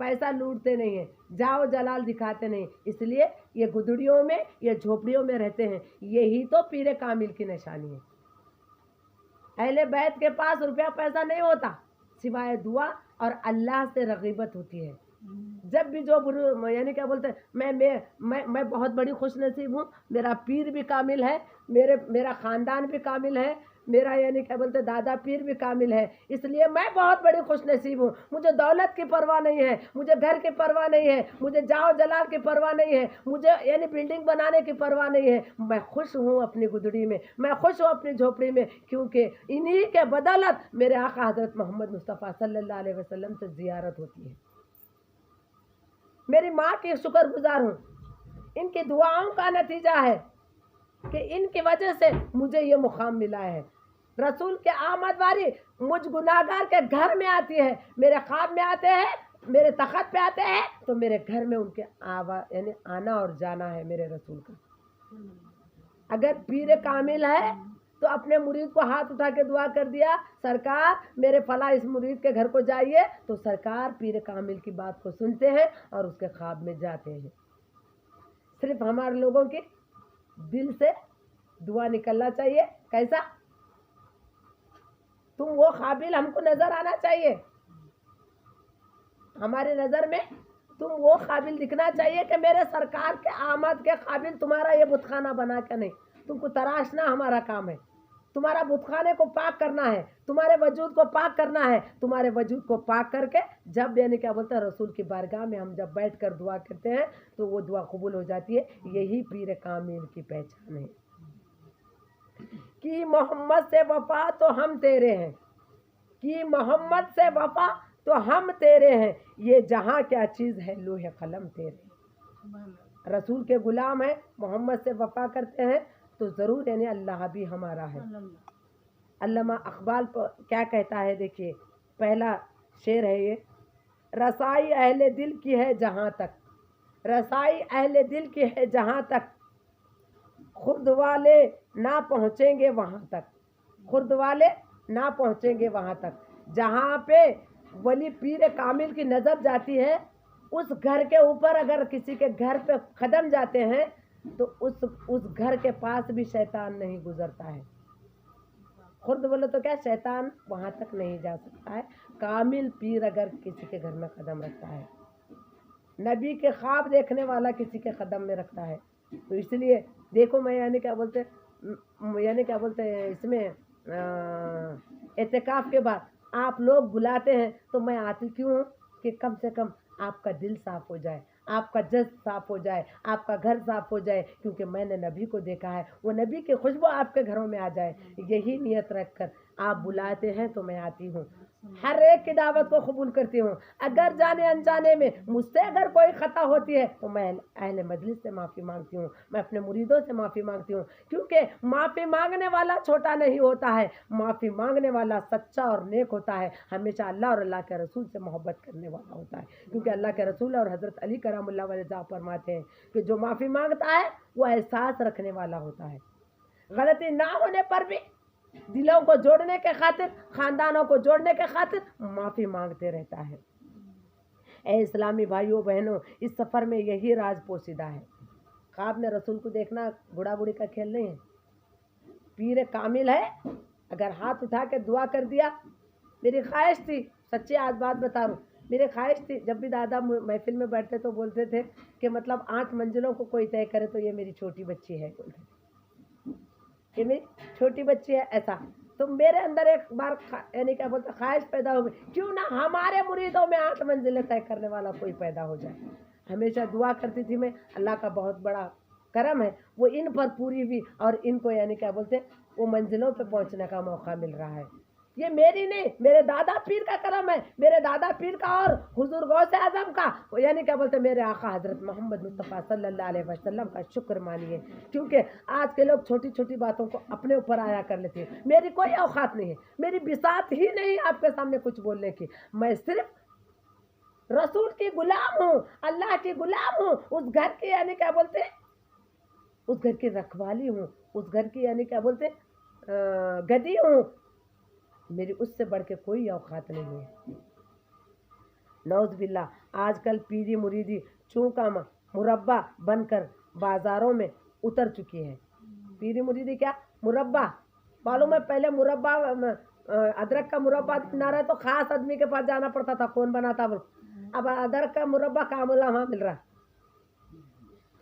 پیسہ لوٹتے نہیں ہیں، جاؤ جلال دکھاتے نہیں، اس لیے یہ گدڑیوں میں، یہ جھوپڑیوں میں رہتے ہیں۔ یہی تو پیر کامل کی نشانی ہے۔ اہل بیت کے پاس روپیہ پیسہ نہیں ہوتا، سوائے دعا اور اللہ سے رغبت ہوتی ہے۔ جب بھی جو یعنی کیا بولتے ہیں، میں بہت بڑی خوش نصیب ہوں، میرا پیر بھی کامل ہے، میرا خاندان بھی کامل ہے، میرا یعنی کیا بولتے دادا پیر بھی کامل ہے، اس لیے میں بہت بڑی خوش نصیب ہوں۔ مجھے دولت کی پرواہ نہیں ہے، مجھے گھر کی پرواہ نہیں ہے، مجھے جاؤ جلال کی پرواہ نہیں ہے، مجھے یعنی بلڈنگ بنانے کی پرواہ نہیں ہے۔ میں خوش ہوں اپنی گدڑی میں، میں خوش ہوں اپنی جھوپڑی میں، کیونکہ انہی کے بدولت میرے آقا حضرت محمد مصطفیٰ صلی اللہ علیہ وسلم سے زیارت ہوتی ہے۔ میری ماں کی شکر گزار ہوں، ان کی دعاؤں کا نتیجہ ہے کہ ان کی وجہ سے مجھے یہ مقام ملا ہے۔ رسول کے آمد واری مجھ گناہگار کے گھر میں آتی ہے، میرے خواب میں آتے ہیں، میرے تخت پہ آتے ہیں، تو میرے گھر میں ان کے یعنی آنا اور جانا ہے میرے رسول کا۔ اگر پیر کامل ہے تو اپنے مرید کو ہاتھ اٹھا کے دعا کر دیا، سرکار میرے فلاں اس مرید کے گھر کو جائیے، تو سرکار پیر کامل کی بات کو سنتے ہیں اور اس کے خواب میں جاتے ہیں۔ صرف ہمارے لوگوں کی دل سے دعا نکلنا چاہیے۔ کیسا؟ تم وہ قابل ہم کو نظر آنا چاہیے، ہماری نظر میں تم وہ قابل دکھنا چاہیے کہ میرے سرکار کے آمد کے قابل تمہارا یہ بت خانہ بنا کے نہیں، تم کو تراشنا ہمارا کام ہے، تمہارا بت خانے کو پاک کرنا ہے، تمہارے وجود کو پاک کرنا ہے، تمہارے وجود کو پاک کر کے جب یعنی کیا بولتا ہے رسول کی بارگاہ میں ہم جب بیٹھ کر دعا کرتے ہیں تو وہ دعا قبول ہو جاتی ہے۔ یہی پیر کامل کی پہچان ہے کہ محمد سے وفا تو ہم تیرے ہیں، کہ محمد سے وفا تو ہم تیرے ہیں، یہ جہاں کیا چیز ہے لوح قلم تیرے۔ رسول کے غلام ہیں، محمد سے وفا کرتے ہیں تو ضرور یعنی اللہ بھی ہمارا ہے۔ علامہ اقبال کیا کہتا ہے، دیکھیے پہلا شعر ہے یہ: رسائی اہل دل کی ہے جہاں تک، رسائی اہل دل کی ہے جہاں تک، خرد والے نہ پہنچیں گے وہاں تک، خرد والے نہ پہنچیں گے وہاں تک۔ جہاں پہ ولی پیر کامل کی نظر جاتی ہے، اس گھر کے اوپر اگر کسی کے گھر پہ قدم جاتے ہیں تو اس گھر کے پاس بھی شیطان نہیں گزرتا ہے۔ خرد بولے تو کیا، شیطان وہاں تک نہیں جا سکتا ہے۔ کامل پیر اگر کسی کے گھر میں قدم رکھتا ہے، نبی کے خواب دیکھنے والا کسی کے قدم میں رکھتا ہے، تو اس لیے دیکھو میں یعنی کیا بولتے ہیں اس میں اعتکاف کے بعد آپ لوگ بلاتے ہیں تو میں آتی کیوں ہوں کہ کم سے کم آپ کا دل صاف ہو جائے، آپ کا جذب صاف ہو جائے، آپ کا گھر صاف ہو جائے، کیونکہ میں نے نبی کو دیکھا ہے، وہ نبی کی خوشبو آپ کے گھروں میں آ جائے۔ یہی نیت رکھ کر آپ بلاتے ہیں تو میں آتی ہوں، ہر ایک کی دعوت کو قبول کرتی ہوں۔ اگر جانے انجانے میں مجھ سے اگر کوئی خطا ہوتی ہے تو میں اہل مجلس سے معافی مانگتی ہوں، میں اپنے مریدوں سے معافی مانگتی ہوں، کیونکہ معافی مانگنے والا چھوٹا نہیں ہوتا ہے، معافی مانگنے والا سچا اور نیک ہوتا ہے، ہمیشہ اللہ اور اللہ کے رسول سے محبت کرنے والا ہوتا ہے، کیونکہ اللہ کے رسول اور حضرت علی کرم اللہ وجہ فرماتے ہیں کہ جو معافی مانگتا ہے وہ احساس رکھنے والا ہوتا ہے، غلطی نہ ہونے پر بھی دلوں کو جوڑنے کے خاطر، خاندانوں کو جوڑنے کے خاطر معافی مانگتے رہتا ہے۔ اے اسلامی بھائیوں بہنوں، اس سفر میں یہی راز پوشیدہ ہے۔ خواب میں رسول کو دیکھنا بڑا بڑی کا کھیل نہیں ہے۔ پیر کامل ہے، اگر ہاتھ اٹھا کے دعا کر دیا، میری خواہش تھی، سچی آج بات بتا رہا ہوں، میری خواہش تھی، جب بھی دادا محفل میں بیٹھتے تو بولتے تھے کہ مطلب 8 منزلوں کو کوئی طے کرے تو یہ میری چھوٹی بچی ہے، بولتے تھے کہ میری چھوٹی بچی ہے ایسا۔ تو میرے اندر ایک بار یعنی کیا بولتے خواہش پیدا ہو گئی، کیوں نہ ہمارے مریدوں میں 8 منزلیں طے کرنے والا کوئی پیدا ہو جائے۔ ہمیشہ دعا کرتی تھی میں، اللہ کا بہت بڑا کرم ہے، وہ ان پر پوری ہوئی اور ان کو یعنی کیا بولتے وہ منزلوں پہ پہنچنے کا موقع مل رہا ہے۔ یہ میری نہیں، میرے دادا پیر کا کرم ہے، میرے دادا پیر کا اور حضور غوث اعظم کا، یعنی کیا بولتے میرے آقا حضرت محمد مصطفیٰ صلی اللہ علیہ وسلم کا شکر مانیے، کیونکہ آج کے لوگ چھوٹی چھوٹی باتوں کو اپنے اوپر آیا کر لیتے ہیں۔ میری کوئی اوقات نہیں ہے، میری بساط ہی نہیں آپ کے سامنے کچھ بولنے کی، میں صرف رسول کی غلام ہوں، اللہ کی غلام ہوں، اس گھر کی یعنی کیا بولتے اس گھر کی رکھوالی ہوں، اس گھر کی یعنی کیا بولتے گدی ہوں، میری اس سے بڑھ کے کوئی اوقات نہیں ہے۔ نعوذ باللہ، آج کل پیری مریدی چونکہ مربع بن کر بازاروں میں اتر چکی ہے. پیری مریدی کیا مربع معلوم ہے. پہلے مربع ادرک کا مربع بنا رہے تو خاص آدمی کے پاس جانا پڑتا تھا کون بناتا وہ. اب ادرک کا مربع کام اللہ وہاں مل رہا.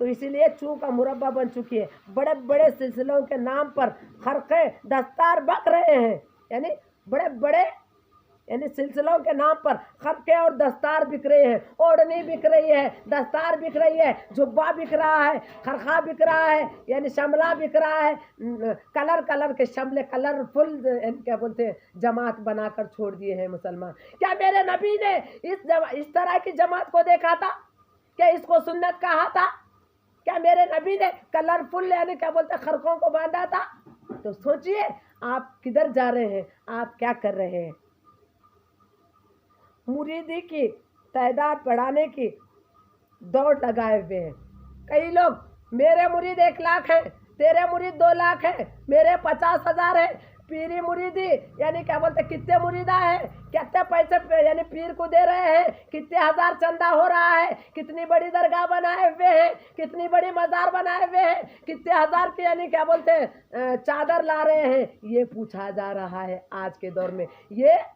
تو اسی لیے چونکہ مربع بن چکی ہے. بڑے بڑے سلسلوں کے نام پر خرقے دستار بک رہے ہیں. یعنی بڑے بڑے یعنی سلسلوں کے نام پر خرقے اور دستار بک رہے ہیں. اوڑھنی بک رہی ہے, دستار بک رہی ہے, جبہ بک رہا ہے, خرقہ بک رہا ہے, یعنی شملہ بک رہا ہے. کلر کلر کے شملے کلر فل کیا بولتے ہیں جماعت بنا کر چھوڑ دیے ہیں مسلمان. کیا میرے نبی نے اس طرح کی جماعت کو دیکھا تھا؟ کیا اس کو سنت کہا تھا؟ کیا میرے نبی نے کلر فل یعنی کیا بولتے ہیں خرقوں کو باندھا تھا؟ تو سوچئے آپ کدھر جا رہے ہیں, آپ کیا کر رہے ہیں. مریدی کی تعداد بڑھانے کی دوڑ لگائے ہوئے ہیں. کئی لوگ میرے مرید 1 لاکھ ہیں, تیرے مرید 2 لاکھ ہیں, میرے 50,000 ہیں. پیری مریدی یعنی کیا بولتے کتنے مریدہ ہیں, کتنے پیسے یعنی پیر کو دے رہے ہیں, کتنے ہزار چندہ ہو رہا ہے, کتنی بڑی درگاہ بنائے ہوئے ہیں, کتنی بڑی مزار بنائے ہوئے ہیں, کتنے ہزار کی یعنی کیا بولتے ہیں چادر لا رہے ہیں. یہ پوچھا جا رہا ہے آج کے دور میں. یہ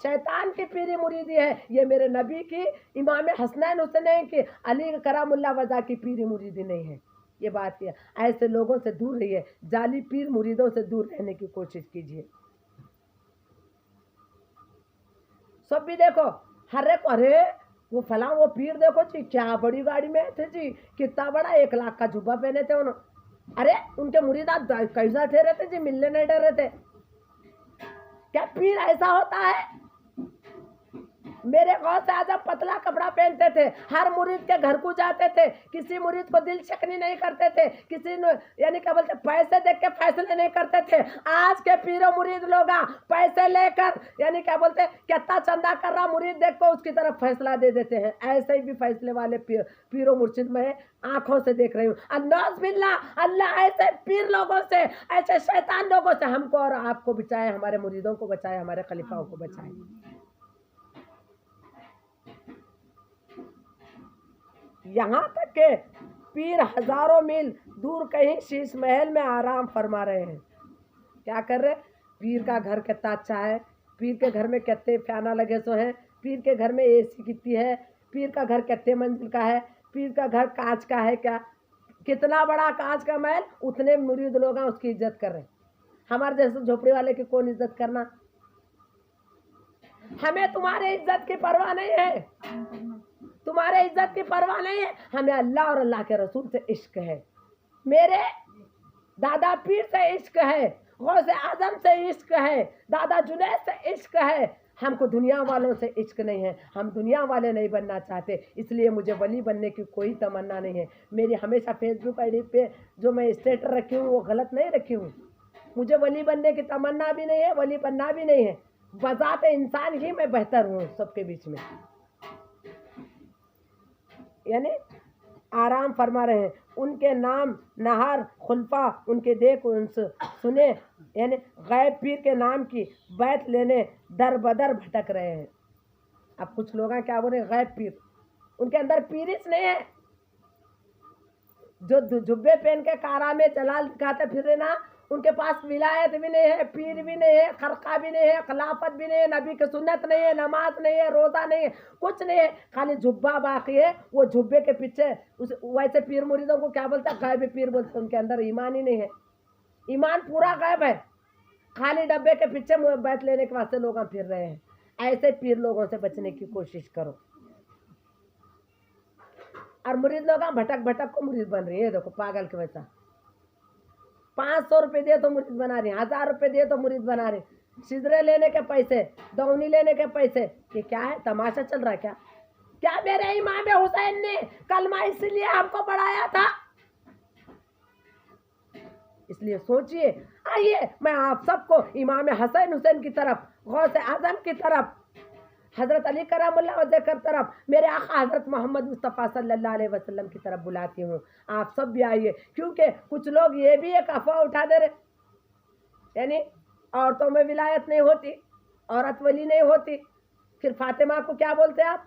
شیطان کی پیری مریدی ہے. یہ میرے نبی کی, امام حسنین حسنین کی, علی کرام اللہ وجہ کی پیری مریدی نہیں ہے. یہ بات ہے. ایسے لوگوں سے دور رہیے, جعلی پیر مریدوں سے دور رہنے کی کوشش کیجیے. سب بھی دیکھو ہر ایک, ارے وہ فلاں وہ پیر دیکھو جی کیا بڑی گاڑی میں تھے جی, کتنا بڑا 1 لاکھ کا جبہ پہنے تھے انہوں. ارے ان کے مریدات کیسا ٹھہرے تھے جی, ملنے نہیں ڈر رہے تھے. کیا پیر ایسا ہوتا ہے؟ میرے غوث اعظم پتلا کپڑا پہنتے تھے, ہر مرید کے گھر کو جاتے تھے, کسی مرید کو دل شکنی نہیں کرتے تھے, کسی یعنی کیا بولتے پیسے دیکھ کے فیصلے نہیں کرتے تھے. آج کے پیرو مرید لوگ پیسے لے کر یعنی کیا بولتے کتنا چندہ کر رہا مرید دیکھ کو اس کی طرف فیصلہ دے دیتے ہیں. ایسے ہی بھی فیصلے والے پیرو مرشد میں آنکھوں سے دیکھ رہی ہوں. الناس باللہ, اللہ ایسے پیر لوگوں سے, ایسے شیطان لوگوں سے ہم کو اور آپ کو بچائے, ہمارے مریدوں کو بچائے, ہمارے خلیفاؤں کو بچائے. یہاں تک کہ پیر ہزاروں میل دور کہیں شیش محل میں آرام فرما رہے ہیں. کیا کر رہے؟ پیر کا گھر کتنا اچھا ہے, پیر کے گھر میں کتنے فیانہ لگے سو ہیں, پیر کے گھر میں اے سی کتنی ہے, پیر کا گھر کتنے منزل کا ہے, پیر کا گھر کانچ کا ہے. کیا کتنا بڑا کانچ کا محل, اتنے مرید لوگ اس کی عزت کر رہے ہیں. ہمارے جیسے جھوپڑی والے کی کون عزت کرنا؟ ہمیں تمہارے عزت کی پرواہ نہیں ہے, تمہارے عزت کی پرواہ نہیں ہے. ہمیں اللہ اور اللہ کے رسول سے عشق ہے, میرے دادا پیر سے عشق ہے, غوث اعظم سے عشق ہے, دادا جنید سے عشق ہے. ہم کو دنیا والوں سے عشق نہیں ہے, ہم دنیا والے نہیں بننا چاہتے. اس لیے مجھے ولی بننے کی کوئی تمنا نہیں ہے. میری ہمیشہ فیس بک آئی ڈی پہ جو میں اسٹیٹس رکھی ہوں وہ غلط نہیں رکھی ہوں. مجھے ولی بننے کی تمنا بھی نہیں ہے, ولی بننا بھی نہیں ہے. بذات انسان ہی میں بہتر ہوں سب کے بیچ میں. یعنی آرام فرما رہے ہیں. ان کے نام نہار خلفا, ان کے دیکھ ان سے سنے, یعنی غیب پیر کے نام کی بیعت لینے در بدر بھٹک رہے ہیں. اب کچھ لوگ کیا بول رہے ہیں غیب پیر, ان کے اندر پیرس نہیں ہے. جو جبے پہن کے کارا میں جلال دکھاتے پھر رہے نا, ان کے پاس ولایت بھی نہیں ہے, پیر بھی نہیں ہے, خرقہ بھی نہیں ہے, خلافت بھی نہیں ہے, نبی کی سنت نہیں ہے, نماز نہیں ہے, روزہ نہیں ہے, کچھ نہیں ہے, خالی جبہ باقی ہے. وہ جبے کے پیچھے ویسے پیر مریدوں کو کیا بولتا ہے غیب پیر بولتے ہیں. ان کے اندر ایمان ہی نہیں ہے, ایمان پورا غیب ہے, خالی ڈبے کے پیچھے بیٹھ لینے کے واسطے لوگ پھر رہے ہیں. ایسے پیر لوگوں سے بچنے کی کوشش کرو. اور مرید لوگ بھٹک بھٹک کو مرید بن رہی ہے. دیکھو پاگل کے ویسا 500 روپے دے تو مرید بنا رہے ہیں, 1000 روپے دے تو مرید بنا رہے ہیں. سدرے لینے کے پیسے, دونی لینے کے پیسے, یہ کیا ہے تماشا چل رہا ہے کیا؟ کیا میرے امام حسین نے کلمہ اس لیے ہم کو پڑھایا تھا؟ اس لیے سوچئے. آئیے میں آپ سب کو امام حسین حسین کی طرف, غوث اعظم کی طرف, حضرت علی کرام اللہ وجہ کی طرف, میرے آقا حضرت محمد مصطفیٰ صلی اللہ علیہ وسلم کی طرف بلاتی ہوں. آپ سب بھی آئیے, کیونکہ کچھ لوگ یہ بھی ایک افواہ اٹھا دے رہے, یعنی عورتوں میں ولایت نہیں ہوتی, عورت ولی نہیں ہوتی. پھر فاطمہ کو کیا بولتے آپ؟